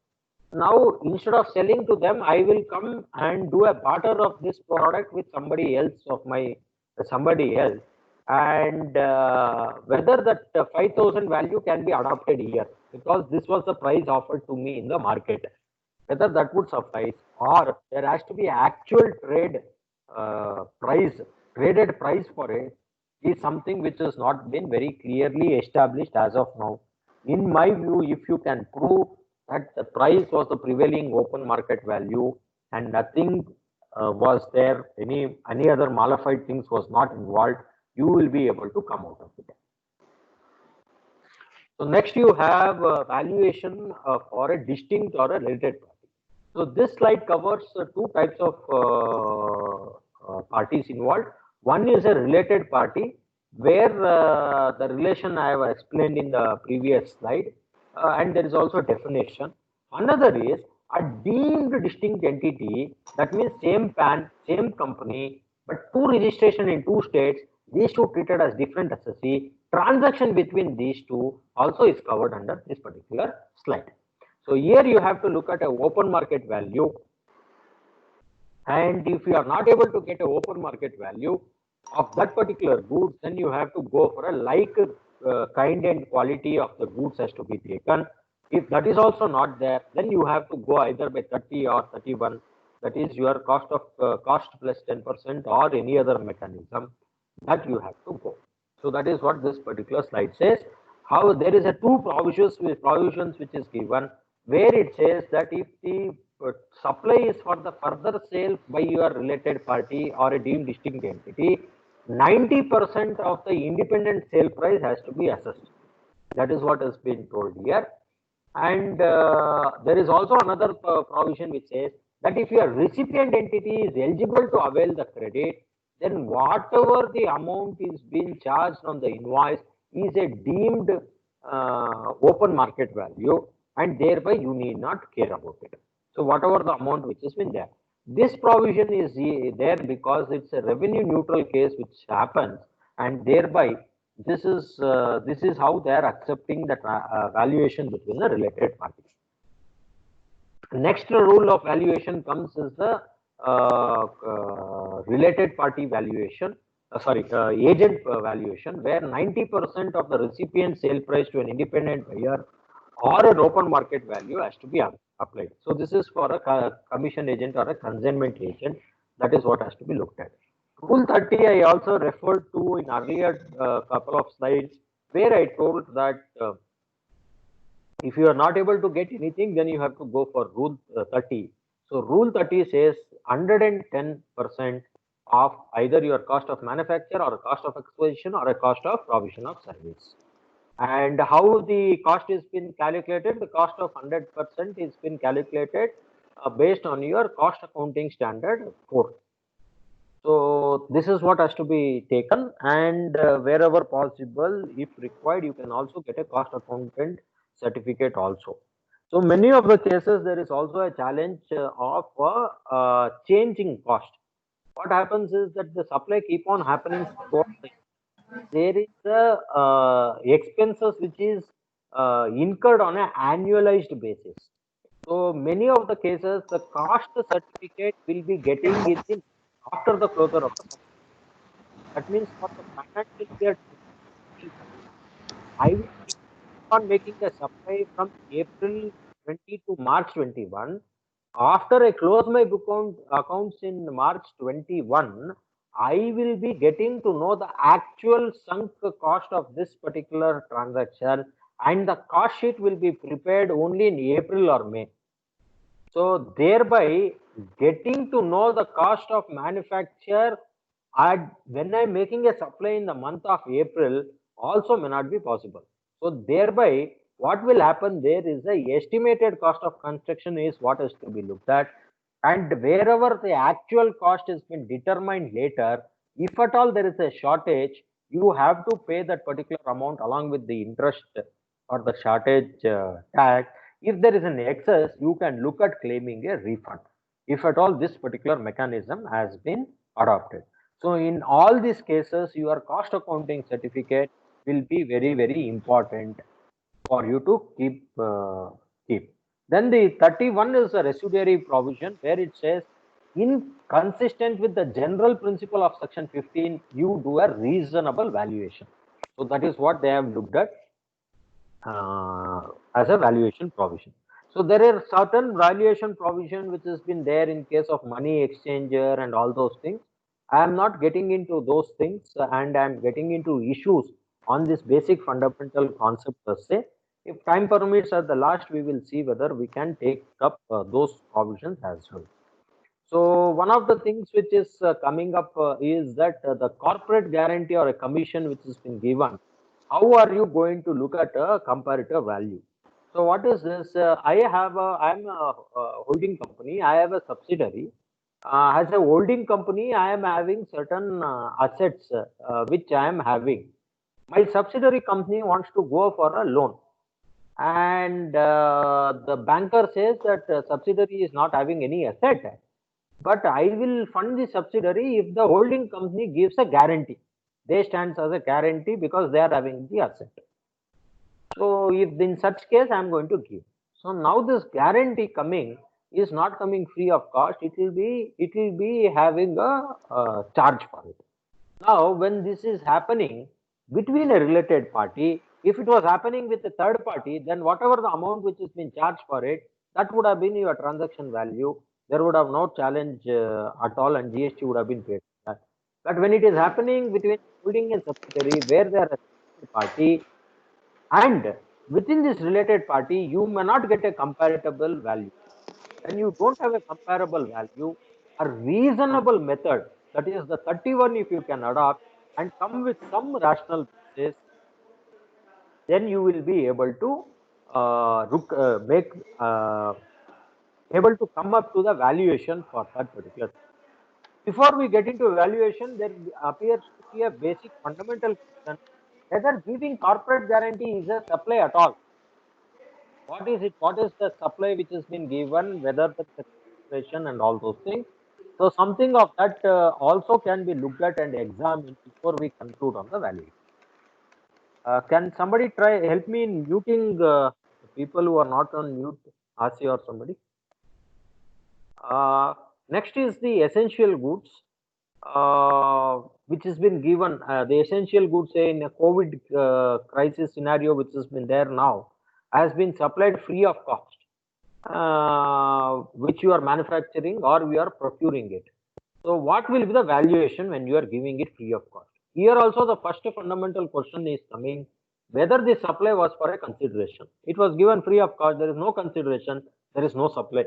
Now instead of selling to them, I will come and do a barter of this product with somebody else of my somebody else, and whether that 5,000 value can be adopted here, because this was the price offered to me in the market, whether that would suffice, or there has to be actual price, traded price for it, is something which has not been very clearly established as of now. In my view, if you can prove that the price was the prevailing open market value and nothing was there, any other modified things was not involved, you will be able to come out of it. So next you have valuation for a distinct or a related party. So this slide covers two types of parties involved. One is a related party, where the relation I have explained in the previous slide, and there is also a definition. Another is a deemed distinct entity, that means same PAN, same company, but two registration in two states, these two treated as different assessee. Transaction between these two also is covered under this particular slide. So here you have to look at an open market value, and if you are not able to get an open market value of that particular goods, then you have to go for a like kind and quality of the goods has to be taken. If that is also not there, then you have to go either by 30 or 31, that is your cost plus 10% or any other mechanism that you have to go. So that is what this particular slide says. How there is a two provisions which is given, where it says that if the supply is for the further sale by your related party or a deemed distinct entity, 90% of the independent sale price has to be assessed. That is what has been told here. And there is also another provision which says that if your recipient entity is eligible to avail the credit, then whatever the amount is being charged on the invoice is a deemed open market value, and thereby you need not care about it. So whatever the amount which has been there, this provision is there because it's a revenue neutral case which happens, and thereby this is how they are accepting the valuation between the related parties. Next rule of valuation comes is the related party valuation. Agent valuation, where 90% of the recipient sale price to an independent buyer or an open market value has to be applied. So this is for a commission agent or a consignment agent. That is what has to be looked at. Rule 30 I also referred to in earlier couple of slides, where I told that if you are not able to get anything, then you have to go for rule 30. So rule 30 says 110% of either your cost of manufacture or a cost of acquisition or a cost of provision of service. And how the cost is been calculated? The cost of 100% is been calculated based on your cost accounting standard 4. So this is what has to be taken, and wherever possible, if required, you can also get a cost accountant certificate also. So many of the cases, there is also a challenge of changing cost. What happens is that the supply keep on happening. There is the expenses which is incurred on an annualized basis. So many of the cases, the cost certificate will be getting it in after the closure of the company. That means for the financial year 2021, I will keep on making a supply from April 20 to March 21. After I close my book accounts in March 21, I will be getting to know the actual sunk cost of this particular transaction, and the cost sheet will be prepared only in April or May. So thereby getting to know the cost of manufacture when I'm making a supply in the month of April also may not be possible. So thereby what will happen there is the estimated cost of construction is what is to be looked at, and wherever the actual cost has been determined later, if at all there is a shortage, you have to pay that particular amount along with the interest or the shortage tax. If there is an excess, you can look at claiming a refund if at all this particular mechanism has been adopted. So in all these cases, your cost accounting certificate will be very, very important for you to keep. Then the 31 is a residuary provision, where it says, inconsistent with the general principle of section 15, you do a reasonable valuation. So that is what they have looked at as a valuation provision. So there are certain valuation provision which has been there in case of money exchanger and all those things. I am not getting into those things, and I am getting into issues on this basic fundamental concept per se. If time permits, at the last we will see whether we can take up those provisions as well. So one of the things which is coming up is that the corporate guarantee or a commission which has been given, how are you going to look at a comparative value? So what is this? I'm a holding company. I have a subsidiary. As a holding company, I am having certain assets which I am having. My subsidiary company wants to go for a loan, and the banker says that subsidiary is not having any asset, but I will fund the subsidiary if the holding company gives a guarantee. They stands as a guarantee because they are having the asset. So if in such case I am going to give. So now this guarantee coming is not coming free of cost. It will be having a charge for it. Now when this is happening between a related party, if it was happening with a third party, then whatever the amount which has been charged for it, that would have been your transaction value. There would have no challenge at all, and GST would have been paid for that. But when it is happening between holding and subsidiary, where they are a related party, and within this related party, you may not get a comparable value. When you don't have a comparable value, a reasonable method, that is the 31, if you can adopt, and come with some rational basis, then you will be able to make able to come up to the valuation for that particular. Before we get into valuation, there appears to be a basic fundamental question whether giving corporate guarantee is a supply at all. What is it? What is the supply which has been given? Whether the consideration and all those things. So something of that also can be looked at and examined before we conclude on the valuation. Can somebody try help me in muting the people who are not on mute, Asi or somebody? Next is the essential goods, which has been given. The essential goods, say in a COVID crisis scenario, which has been there now, has been supplied free of cost, which you are manufacturing or you are procuring it. So, what will be the valuation when you are giving it free of cost? Here also, the first fundamental question is coming whether the supply was for a consideration. It was given free of cost. There is no consideration. There is no supply.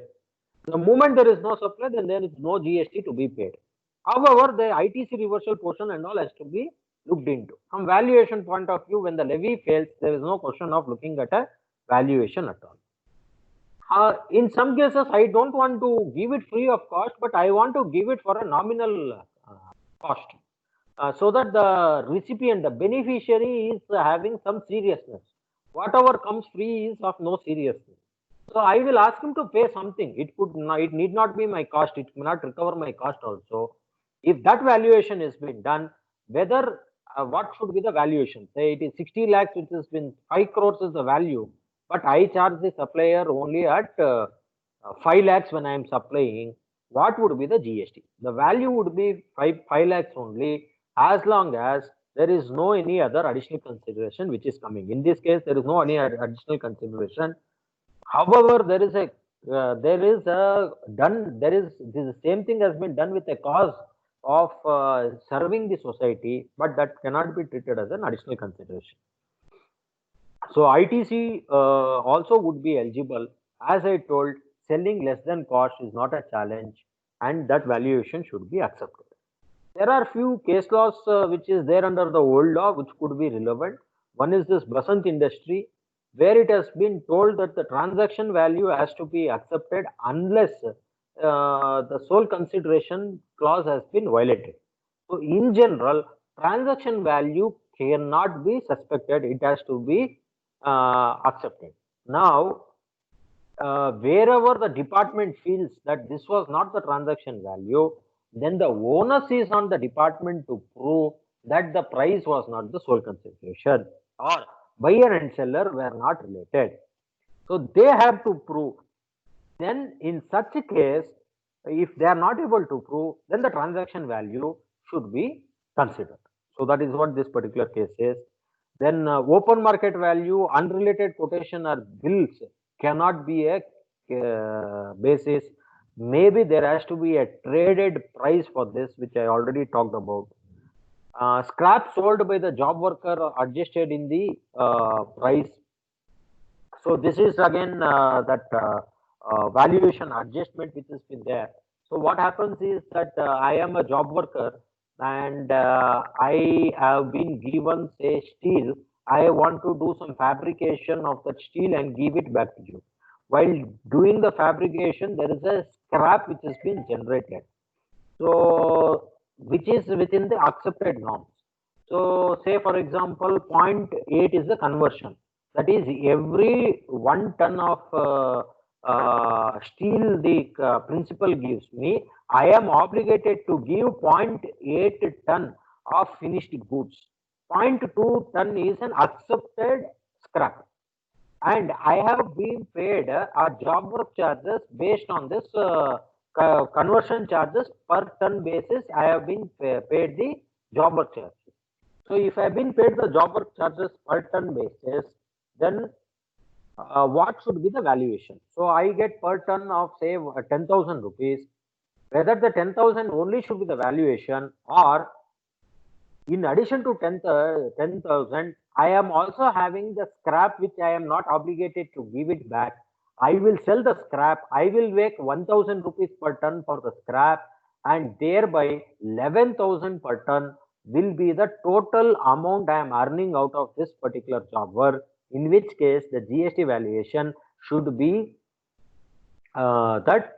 The moment there is no supply, then there is no GST to be paid. However, the ITC reversal portion and all has to be looked into. From valuation point of view, when the levy fails, there is no question of looking at a valuation at all. In some cases, I don't want to give it free of cost, but I want to give it for a nominal cost, so that the recipient, the beneficiary, is having some seriousness. Whatever comes free is of no seriousness. So I will ask him to pay something. It need not be my cost. It may not recover my cost also. If that valuation has been done, whether what should be the valuation? Say it is 60 lakhs, which has been 5 crores is the value, but I charge the supplier only at 5 lakhs when I am supplying. What would be the GST? The value would be 5 lakhs only, as long as there is no any other additional consideration which is coming. In this case, there is no any additional consideration. However, there is a the same thing has been done with a cause of serving the society, but that cannot be treated as an additional consideration. So ITC also would be eligible. As I told, selling less than cost is not a challenge, and that valuation should be accepted. There are few case laws which is there under the old law which could be relevant. One is this Basant industry, where it has been told that the transaction value has to be accepted unless the sole consideration clause has been violated. So in general, transaction value cannot be suspected, it has to be accepted. Now, wherever the department feels that this was not the transaction value, then the onus is on the department to prove that the price was not the sole consideration or buyer and seller were not related. So they have to prove. Then in such a case, if they are not able to prove, then the transaction value should be considered. So that is what this particular case is. Then open market value, unrelated quotation or bills cannot be a basis. Maybe there has to be a traded price for this, which I already talked about. Scrap sold by the job worker or adjusted in the price. So this is again that valuation adjustment which has been there. So what happens is that I am a job worker and I have been given say steel. I want to do some fabrication of that steel and give it back to you. While doing the fabrication, there is a scrap which has been generated. So which is within the accepted norms. So say for example, 0.8 is the conversion. That is every 1 ton of steel the principal gives me, I am obligated to give 0.8 ton of finished goods. 0.2 ton is an accepted scrap. And I have been paid job work charges based on this conversion charges per ton basis. I have been paid the job work charges. So if I have been paid the job work charges per ton basis, then what should be the valuation? So I get per ton of say 10,000 rupees. Whether the 10,000 only should be the valuation, or in addition to 10,000, I am also having the scrap which I am not obligated to give it back. I will sell the scrap. I will make 1,000 rupees per ton for the scrap, and thereby 11,000 per ton will be the total amount I am earning out of this particular job work, in which case the GST valuation should be that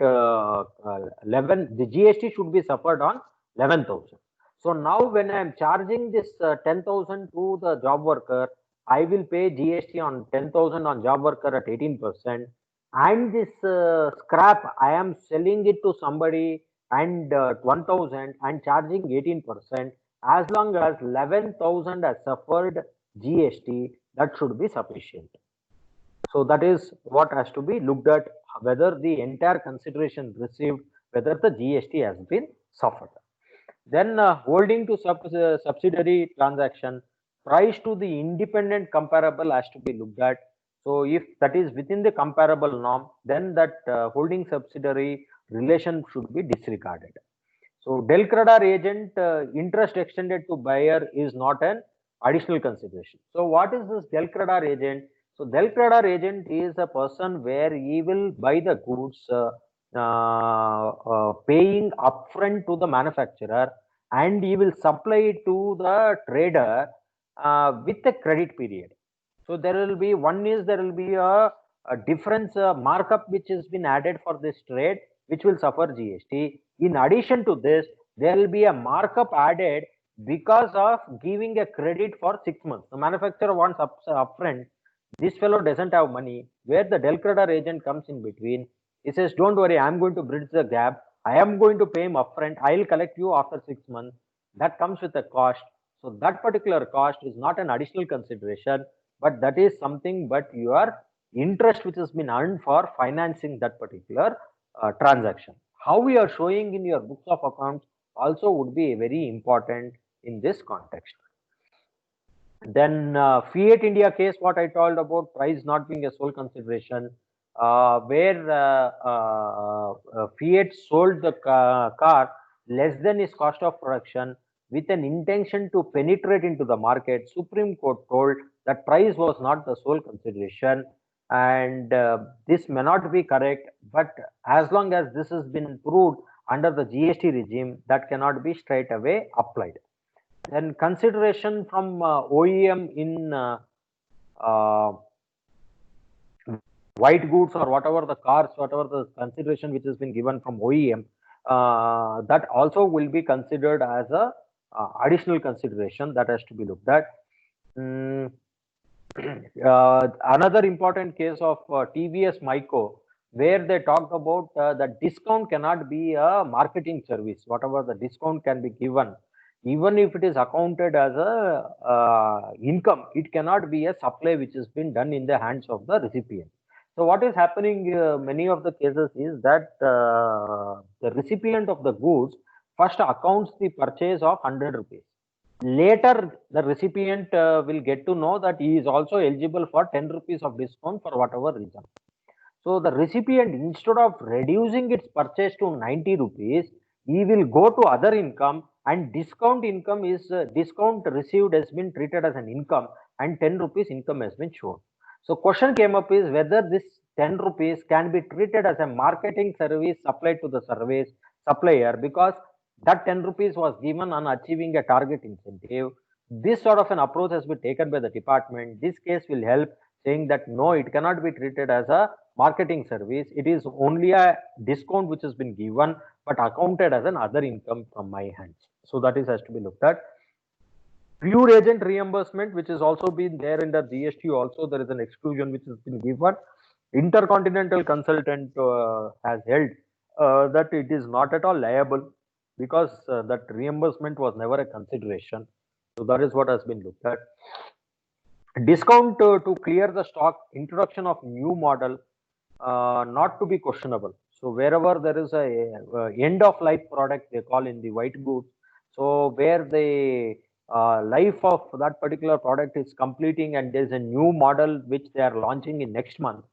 11, the GST should be suffered on 11,000. So now when I am charging this 10,000 to the job worker, I will pay GST on 10,000 on job worker at 18%, and this scrap I am selling it to somebody and 1,000 and charging 18%. As long as 11,000 has suffered GST, that should be sufficient. So that is what has to be looked at, whether the entire consideration received, whether the GST has been suffered. Then holding to subsidiary transaction, price to the independent comparable has to be looked at. So if that is within the comparable norm, then that holding subsidiary relation should be disregarded. So del credar agent interest extended to buyer is not an additional consideration. So what is this del credar agent? So del credar agent is a person where he will buy the goods paying upfront to the manufacturer, and he will supply it to the trader with a credit period. So there will be a difference markup which has been added for this trade, which will suffer GST. In addition to this, there will be a markup added because of giving a credit for 6 months. The manufacturer wants upfront. This fellow doesn't have money. Where the del credar agent comes in between, he says, "Don't worry, I am going to bridge the gap. I am going to pay him upfront. I will collect you after 6 months." That comes with a cost. So that particular cost is not an additional consideration, but that is something but your interest which has been earned for financing that particular transaction. How we are showing in your books of accounts also would be very important in this context. Then Fiat India case, what I told about price not being a sole consideration, where Fiat sold the car less than its cost of production with an intention to penetrate into the market. Supreme Court told that price was not the sole consideration, and this may not be correct, but as long as this has been proved under the GST regime, that cannot be straight away applied. Then consideration from OEM in white goods or whatever the cars, whatever the consideration which has been given from OEM, that also will be considered as a additional consideration that has to be looked at. Another important case of TVS Myco, where they talked about the discount cannot be a marketing service. Whatever the discount can be given, even if it is accounted as a income, it cannot be a supply which has been done in the hands of the recipient. So what is happening many of the cases is that the recipient of the goods first accounts the purchase of 100 rupees. Later, the recipient will get to know that he is also eligible for 10 rupees of discount for whatever reason. So the recipient, instead of reducing its purchase to 90 rupees, he will go to other income, and discount income is discount received has been treated as an income, and 10 rupees income has been shown. So question came up is whether this 10 rupees can be treated as a marketing service supplied to the service supplier, because that 10 rupees was given on achieving a target incentive. This sort of an approach has been taken by the department. This case will help, saying that no, it cannot be treated as a marketing service. It is only a discount which has been given but accounted as an other income from my hands. So that is has to be looked at. Pure agent reimbursement, which has also been there in the GST also, there is an exclusion which has been given. Intercontinental consultant has held that it is not at all liable, because that reimbursement was never a consideration. So that is what has been looked at. Discount to clear the stock, introduction of new model, not to be questionable. So wherever there is a end of life product, they call in the white goods, so where the life of that particular product is completing and there is a new model which they are launching in next month,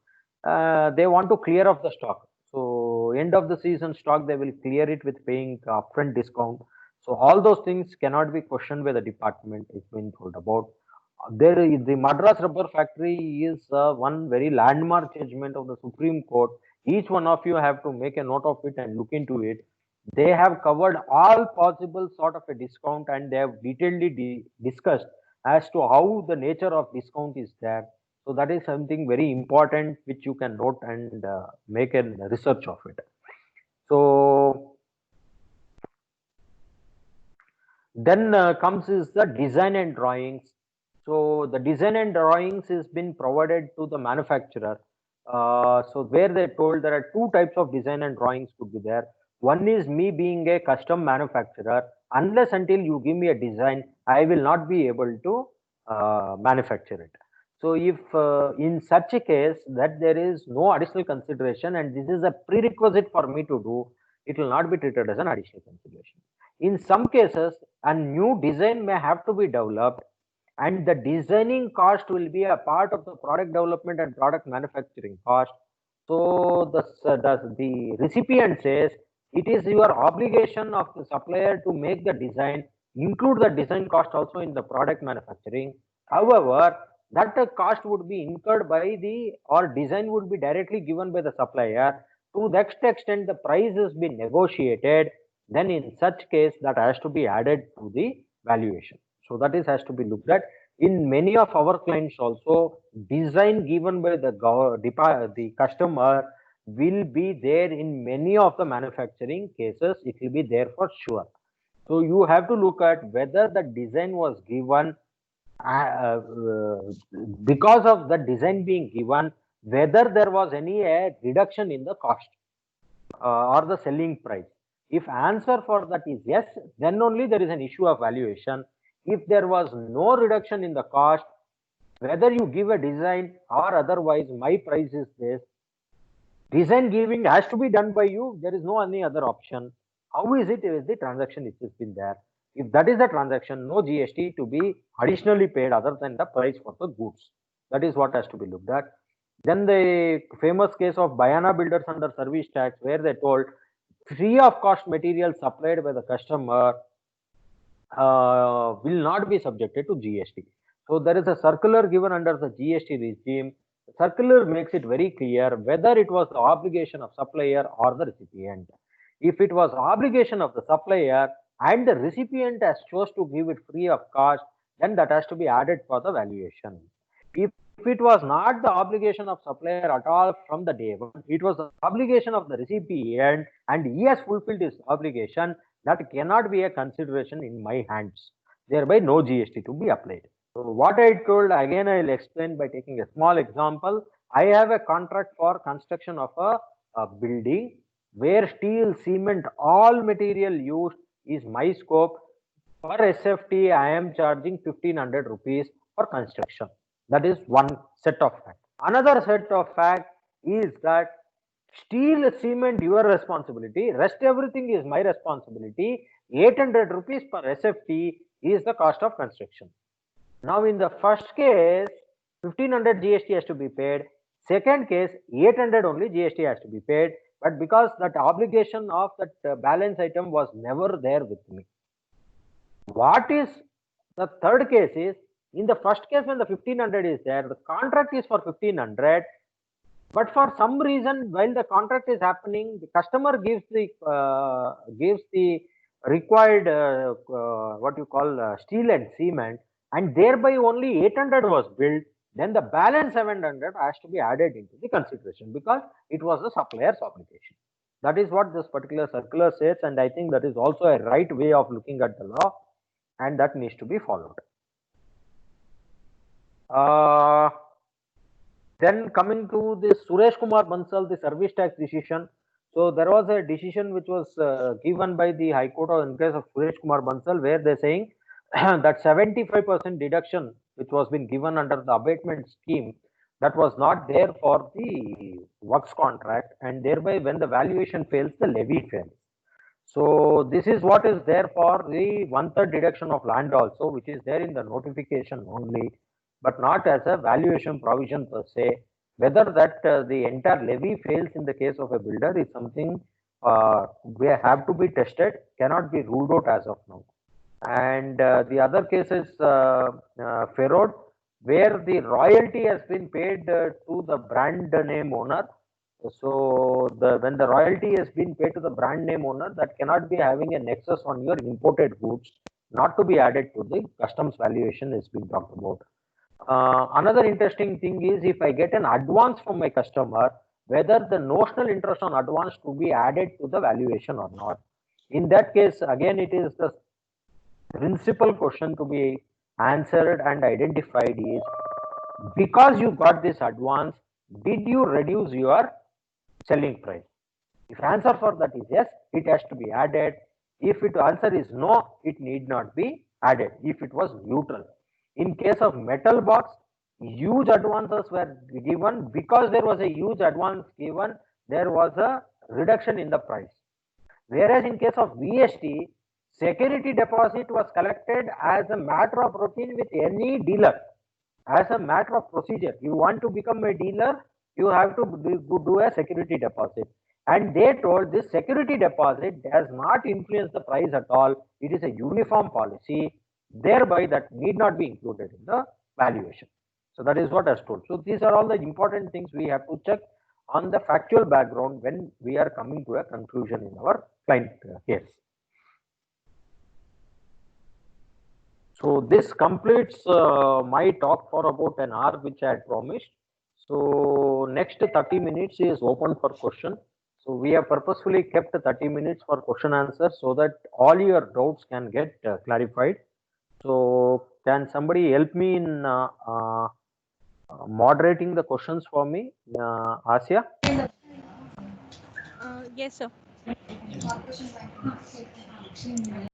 they want to clear off the stock. So end of the season stock, they will clear it with paying upfront discount. So all those things cannot be questioned by the department, is being told about. There is the Madras Rubber Factory is one very landmark judgment of the Supreme Court. Each one of you have to make a note of it and look into it. They have covered all possible sort of a discount, and they have detailedly discussed as to how the nature of discount is there. So that is something very important which you can note and make a research of it. So then comes is the design and drawings. So the design and drawings has been provided to the manufacturer. So where they told there are two types of design and drawings could be there. One is me being a custom manufacturer. Unless until you give me a design, I will not be able to manufacture it. So if in such a case that there is no additional consideration and this is a prerequisite for me to do, it will not be treated as an additional consideration. In some cases, a new design may have to be developed, and the designing cost will be a part of the product development and product manufacturing cost. So the recipient says it is your obligation of the supplier to make the design, include the design cost also in the product manufacturing. However, that cost would be incurred by the, or design would be directly given by the supplier. To that extent the price has been negotiated, then in such case that has to be added to the valuation. So that is has to be looked at. In many of our clients also, design given by the customer will be there in many of the manufacturing cases. It will be there for sure. So you have to look at whether the design was given because of the design being given, whether there was any reduction in the cost or the selling price. If answer for that is yes, then only there is an issue of valuation. If there was no reduction in the cost, whether you give a design or otherwise, my price is this. Design giving has to be done by you. There is no any other option. How is it if the transaction which has been there? If that is the transaction, no GST to be additionally paid other than the price for the goods. That is what has to be looked at. Then the famous case of Bayana Builders under service tax, where they told free of cost material supplied by the customer will not be subjected to GST. So there is a circular given under the GST regime. The circular makes it very clear whether it was the obligation of supplier or the recipient. If it was obligation of the supplier and the recipient has chose to give it free of cost, then that has to be added for the valuation. If it was not the obligation of supplier at all from the day one, it was the obligation of the recipient and he has fulfilled his obligation, that cannot be a consideration in my hands. Thereby, no GST to be applied. So, what I told again, I will explain by taking a small example. I have a contract for construction of a building where steel, cement, all material used is my scope. For SFT, I am charging 1500 rupees for construction. That is one set of fact. Another set of fact is that steel, cement, your responsibility. Rest everything is my responsibility. 800 rupees per SFT is the cost of construction. Now, in the first case, 1500 GST has to be paid. Second case, 800 only GST has to be paid. But because that obligation of that balance item was never there with me. What is the third case is, in the first case when the 1500 is there, the contract is for 1500, but for some reason while the contract is happening, the customer gives the required what you call steel and cement, and thereby only 800 was built. Then the balance 700 has to be added into the consideration because it was the supplier's obligation. That is what this particular circular says, and I think that is also a right way of looking at the law, and that needs to be followed. Then coming to the Suresh Kumar Bansal, the service tax decision. So there was a decision which was given by the High Court in case of Suresh Kumar Bansal, where they're saying that 75% deduction which was been given under the abatement scheme, that was not there for the works contract, and thereby when the valuation fails, the levy fails. So this is what is there for the 1/3 deduction of land also, which is there in the notification only, but not as a valuation provision per se. Whether that the entire levy fails in the case of a builder is something we have to be tested, cannot be ruled out as of now. And the other case is Ferrod, where the royalty has been paid to the brand name owner So when the royalty has been paid to the brand name owner, that cannot be having a nexus on your imported goods, not to be added to the customs valuation is being talked about. Another interesting thing is if I get an advance from my customer, whether the notional interest on advance to be added to the valuation or not. In that case, again, it is the principal question to be answered and identified is, because you got this advance, did you reduce your selling price? If answer for that is yes, it has to be added. If it answer is no, it need not be added if it was neutral. In case of metal box, huge advances were given. Because there was a huge advance given, there was a reduction in the price. Whereas in case of VST, security deposit was collected as a matter of routine with any dealer. As a matter of procedure, you want to become a dealer, you have to do a security deposit. And they told this security deposit does not influence the price at all. It is a uniform policy, thereby that need not be included in the valuation. So that is what I was told. So these are all the important things we have to check on the factual background when we are coming to a conclusion in our client case. So this completes my talk for about an hour, which I had promised. So next 30 minutes is open for question. So we have purposefully kept 30 minutes for question answer so that all your doubts can get clarified. So can somebody help me in moderating the questions for me, Asya? Yes, sir.